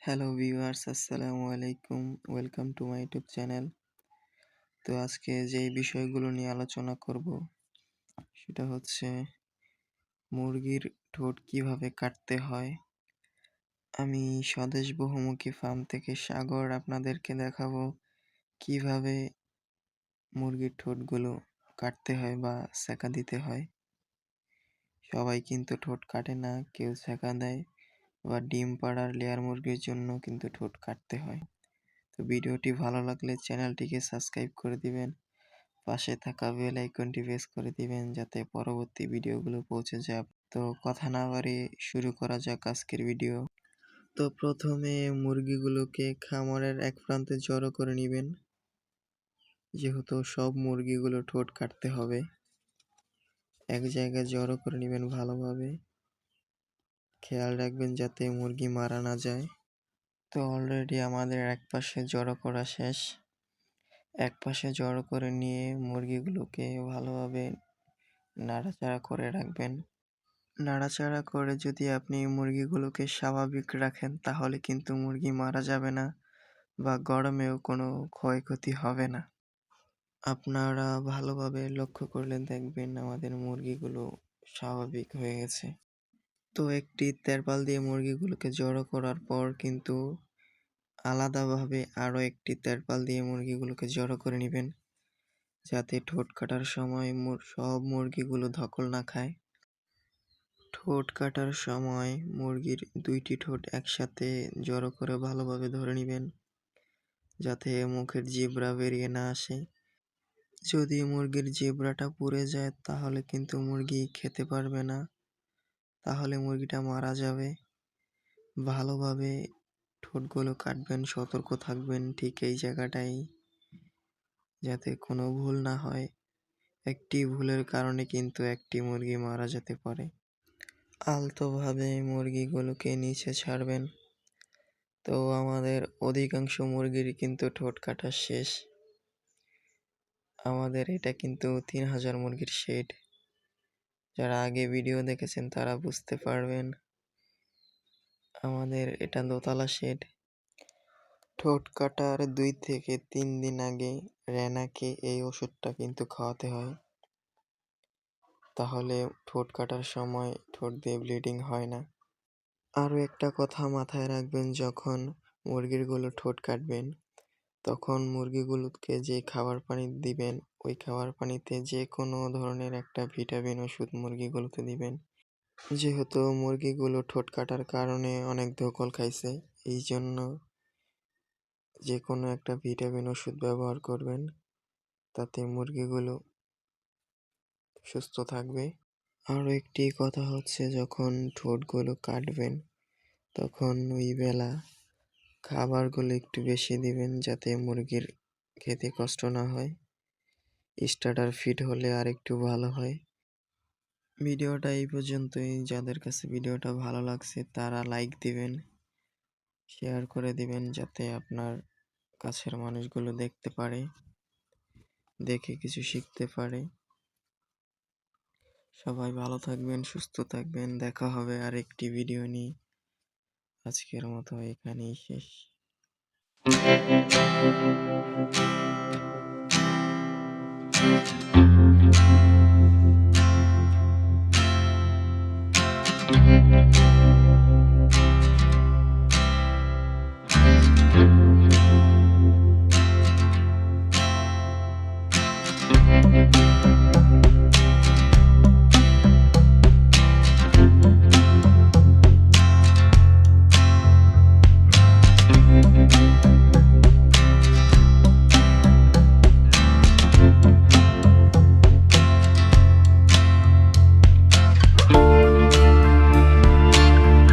Hello viewers, আসসালামু আলাইকুম। Welcome to my YouTube channel. তো আজকে যেই বিষয়গুলো নিয়ে আলোচনা করব সেটা হচ্ছে মুরগির ঠোঁট কিভাবে কাটতে হয়। আমি স্বদেশ বহুমুখী ফার্ম থেকে সাগর আপনাদেরকে দেখাবো কিভাবে মুরগির ঠোঁটগুলো কাটতে হয় বা সেকা দিতে হয়। সবাই কিন্তু ঠোঁট কাটে না, কেউ সেকা দেয় বা ডিম পাড়ার লেয়ার মুরগির জন্য কিন্তু ঠোঁট কাটতে হয়। তো ভিডিওটি ভালো লাগলে চ্যানেলটিকে সাবস্ক্রাইব করে দিবেন, পাশে থাকা বেল আইকনটি প্রেস করে দিবেন যাতে পরবর্তী ভিডিওগুলো পৌঁছে যায়। তো কথা না বাড়িয়ে শুরু করা যাক আজকের ভিডিও। তো প্রথমে মুরগিগুলোকে খামারের এক প্রান্তে জড়ো করে নেবেন, যেহেতু সব মুরগিগুলো ঠোঁট কাটতে হবে। এক জায়গায় জড়ো করে নেবেন ভালোভাবে, খেয়াল রাখবেন যাতে মুরগি মারা না যায়। তো অলরেডি আমাদের এক পাশে জড়ো করা শেষ। এক পাশে জড়ো করে নিয়ে মুরগিগুলোকে ভালোভাবে নাড়াচাড়া করে রাখবেন। নাড়াচাড়া করে যদি আপনি মুরগিগুলোকে স্বাভাবিক রাখেন তাহলে কিন্তু মুরগি মারা যাবে না বা গরমেও কোনো ক্ষয়ক্ষতি হবে না। আপনারা ভালোভাবে লক্ষ্য করলে দেখবেন আমাদের মুরগিগুলো স্বাভাবিক হয়ে গেছে। তো একটি তেরপাল দিয়ে মুরগিগুলোকে জড়ো করার পর কিন্তু আলাদাভাবে আরও একটি তেরপাল দিয়ে মুরগিগুলোকে জড়ো করে নেবেন, যাতে ঠোঁট কাটার সময় সব মুরগিগুলো ধকল না খায়। ঠোঁট কাটার সময় মুরগির দুইটি ঠোঁট একসাথে জড়ো করে ভালোভাবে ধরে নেবেন, যাতে মুখের জিহ্বা বেরিয়ে না আসে। যদি মুরগির জিহ্বাটা পুড়ে যায় তাহলে কিন্তু মুরগি খেতে পারবে না, তাহলে মুরগিটা মারা যাবে। ভালোভাবে ঠোঁটগুলো কাটবেন, সতর্ক থাকবেন ঠিক এই জায়গাটাই, যাতে কোনো ভুল না হয়। একটি ভুলের কারণে কিন্তু একটি মুরগি মারা যেতে পারে। আলতোভাবে মুরগিগুলোকে নিচে ছাড়বেন। তো আমাদের অধিকাংশ মুরগির কিন্তু ঠোঁট কাটা শেষ। আমাদের এটা কিন্তু 3000 মুরগির শেড। যারা আগে ভিডিও দেখেছেন তারা বুঝতে পারবেন। আমাদের এটা দোতলা শেড। ঠোঁট কাটার 2 থেকে 3 দিন আগে রেনাকে এই ওষুধটা কিন্তু খাওয়াতে হয়, তাহলে ঠোঁট কাটার সময় ঠোঁট দিয়ে ব্লিডিং হয় না। আরও একটা কথা মাথায় রাখবেন, যখন মুরগিগুলো ঠোঁট কাটবেন তখন মুরগিগুলোকে যে খাবার পানি দিবেন ওই খাবার পানিতে যে কোনো ধরনের একটা ভিটামিন ওষুধ মুরগিগুলোতে দিবেন। যেহেতু মুরগিগুলো ঠোঁট কাটার কারণে অনেক ধকল খাইছে, এই জন্য যে কোনো একটা ভিটামিন ওষুধ ব্যবহার করবেন, তাতে মুরগিগুলো সুস্থ থাকবে। আরও একটি কথা হচ্ছে, যখন ঠোঁটগুলো কাটবেন তখন ওই বেলা খাবারগুলো একটু বেশি দিবেন, যাতে মুরগির খেতে কষ্ট না হয়। স্টার্টার ফিড হলে আর একটু ভালো হয়। ভিডিওটা এই পর্যন্তই। যাদের কাছে ভিডিওটা ভালো লাগছে তারা লাইক দিবেন, শেয়ার করে দিবেন, যাতে আপনার কাছের মানুষগুলো দেখতে পারে, দেখে কিছু শিখতে পারে। সবাই ভালো থাকবেন, সুস্থ থাকবেন। দেখা হবে আরেকটি ভিডিও নিয়ে। আজকের মতো এখানেই শেষ।